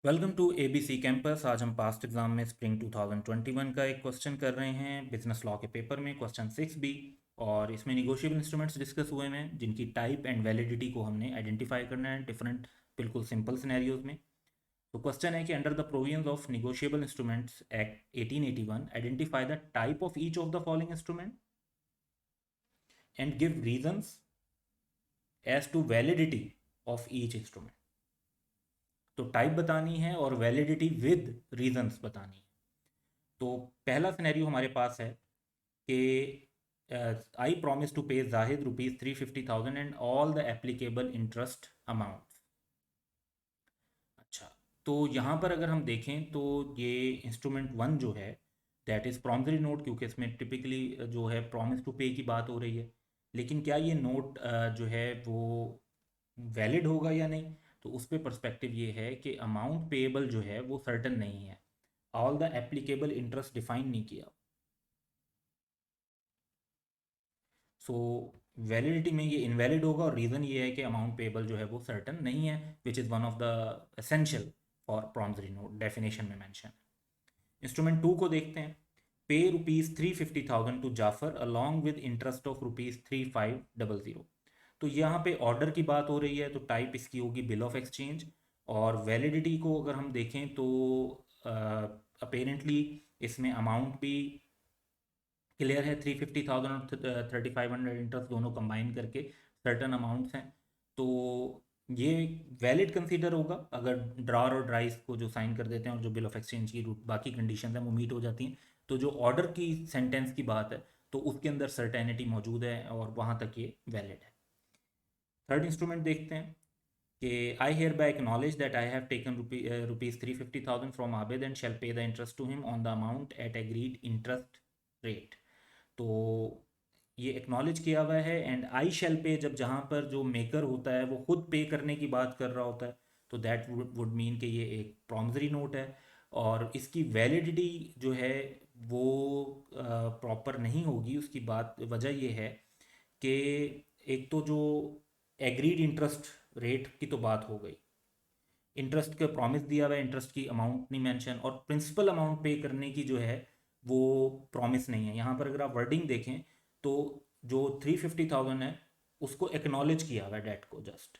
Welcome to ABC campus. आज हम past exam में स्प्रिंग 2021 का एक क्वेश्चन कर रहे हैं बिजनेस लॉ के पेपर में, क्वेश्चन 6B। और इसमें निगोशिएबल इंस्ट्रूमेंट्स डिस्कस हुए हैं जिनकी टाइप एंड वैलिडिटी को हमने आइडेंटिफाई करना है डिफरेंट बिल्कुल सिंपल सिनेरियोज में। तो क्वेश्चन है कि under the provisions of negotiable instruments act 1881 identify the type of each of the following instrument and give reasons as to validity of each instrument. तो टाइप बतानी है और वैलिडिटी विद रीजंस बतानी है। तो पहला सिनेरियो हमारे पास है कि आई प्रॉमिस टू पे Zahid ₹350,000 and all the applicable interest amount. अच्छा, तो यहाँ पर अगर हम देखें तो ये इंस्ट्रूमेंट वन जो है दैट इज़ प्रॉमिसरी नोट, क्योंकि इसमें टिपिकली जो है प्रॉमिस टू पे की बात हो रही है। लेकिन क्या ये नोट जो है वो वैलिड होगा या नहीं, तो उस पर पर्सपेक्टिव ये है कि अमाउंट पेएबल जो है वो सर्टन नहीं है। All the applicable interest define नहीं किया। सो वैलिडिटी में ये इनवैलिड होगा और रीज़न ये है कि अमाउंट पेएबल जो है वो सर्टन नहीं है, which is one of the essential for promissory note, definition में मेंशन। इंस्ट्रूमेंट टू को देखते हैं। Pay ₹350,000 to Jafar along with interest of ₹3500। तो यहाँ पे ऑर्डर की बात हो रही है, तो टाइप इसकी होगी बिल ऑफ एक्सचेंज। और वैलिडिटी को अगर हम देखें तो अपेरेंटली इसमें अमाउंट भी क्लियर है, 350,000 और 3500 इंटरेस्ट दोनों कंबाइन करके सर्टन अमाउंट्स हैं। तो ये वैलिड कंसीडर होगा अगर ड्रार और ड्राइस को जो साइन कर देते हैं और जो बिल ऑफ एक्सचेंज की बाकी कंडीशंस हैं वो मीट हो जाती हैं। तो जो ऑर्डर की सेंटेंस की बात है तो उसके अंदर सर्टेनिटी मौजूद है और वहाँ तक ये वैलिड है। थर्ड इंस्ट्रूमेंट देखते हैं कि I hereby acknowledge that I have taken ₹350,000 from Abid and shall pay the interest to him on the amount at agreed interest rate. तो ये एक्नॉलेज किया हुआ है एंड आई शैल पे, जब जहाँ पर जो मेकर होता है वो खुद पे करने की बात कर रहा होता है तो दैट वुड मीन कि ये एक प्रॉमिसरी नोट है। और इसकी वैलिडिटी जो है वो प्रॉपर नहीं होगी। उसकी बात वजह ये है कि एक तो जो एग्रीड इंटरेस्ट रेट की तो बात हो गई, इंटरेस्ट का प्रॉमिस दिया हुआ है, इंटरेस्ट की अमाउंट नहीं मेंशन, और प्रिंसिपल अमाउंट पे करने की जो है वो प्रॉमिस नहीं है। यहाँ पर अगर आप वर्डिंग देखें तो जो 350,000 है उसको एक्नॉलेज किया हुआ है डेट को जस्ट,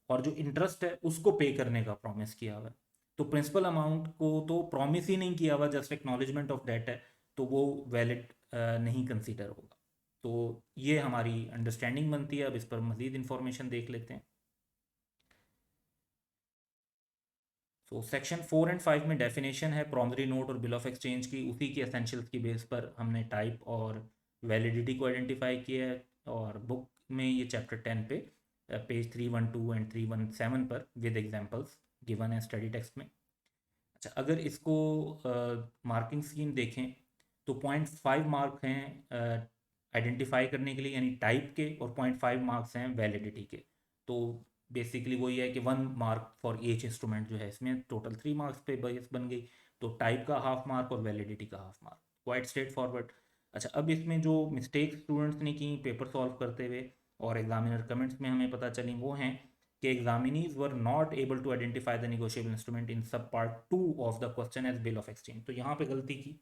और जो इंटरेस्ट है उसको पे करने का प्रॉमिस किया हुआ है। तो प्रिंसिपल अमाउंट को तो प्रॉमिस ही नहीं किया हुआ, जस्ट एक्नॉलेजमेंट ऑफ डेट है, तो वो वैलिड नहीं कंसीडर होगा। तो ये हमारी अंडरस्टैंडिंग बनती है। अब इस पर मज़ीद इंफॉर्मेशन देख लेते हैं। तो सेक्शन 4 एंड 5 में डेफिनेशन है प्रॉमिसरी नोट और बिल ऑफ एक्सचेंज की, उसी की एसेंशियल्स की बेस पर हमने टाइप और वैलिडिटी को आइडेंटिफाई किया है। और बुक में ये चैप्टर 10 पे पेज 312 एंड 317 पर विद एग्जांपल्स गिवन है स्टडी टेक्स्ट में। अच्छा, अगर इसको मार्किंग स्कीम देखें तो 0.5 मार्क हैं आइडेंटिफाई करने के लिए यानी टाइप के, और 0.5 मार्क्स हैं वैलिडिटी के। तो बेसिकली वही है कि 1 मार्क फॉर ईच इंस्ट्रूमेंट जो है, इसमें टोटल 3 मार्क्स पे बेस बन गई। तो टाइप का हाफ मार्क और वैलिडिटी का half mark, quite straight forward. अच्छा, अब इसमें जो मिस्टेक्स स्टूडेंट्स ने की पेपर सॉल्व करते हुए और एग्जामिनर कमेंट्स में हमें पता चली, वो हैं कि examinees were not able to identify the negotiable instrument in sub part 2 of the question as bill of exchange. तो यहाँ पे गलती की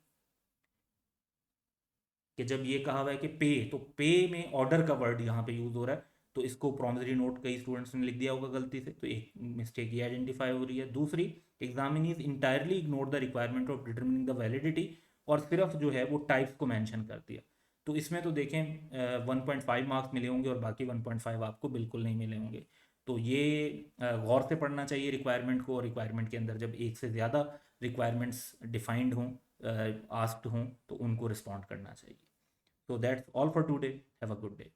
कि जब ये कहा हुआ है कि पे, तो पे में ऑर्डर का वर्ड यहाँ पे यूज हो रहा है, तो इसको प्रॉमिसरी नोट कई स्टूडेंट्स ने लिख दिया होगा गलती से, तो एक मिस्टेक ये आइडेंटिफाई हो रही है। दूसरी, examinees entirely ignore the requirement of determining the validity, और सिर्फ जो है वो टाइप्स को मेंशन कर दिया। तो इसमें तो देखें 1.5 मार्क्स मिले होंगे और बाकी 1.5 आपको बिल्कुल नहीं मिले होंगे। तो ये गौर से पढ़ना चाहिए रिक्वायरमेंट को, और रिक्वायरमेंट के अंदर जब एक से ज़्यादा रिक्वायरमेंट्स डिफाइंड हों, आस्क्ड हों, तो उनको रिस्पॉन्ड करना चाहिए। So that's all for today. Have a good day.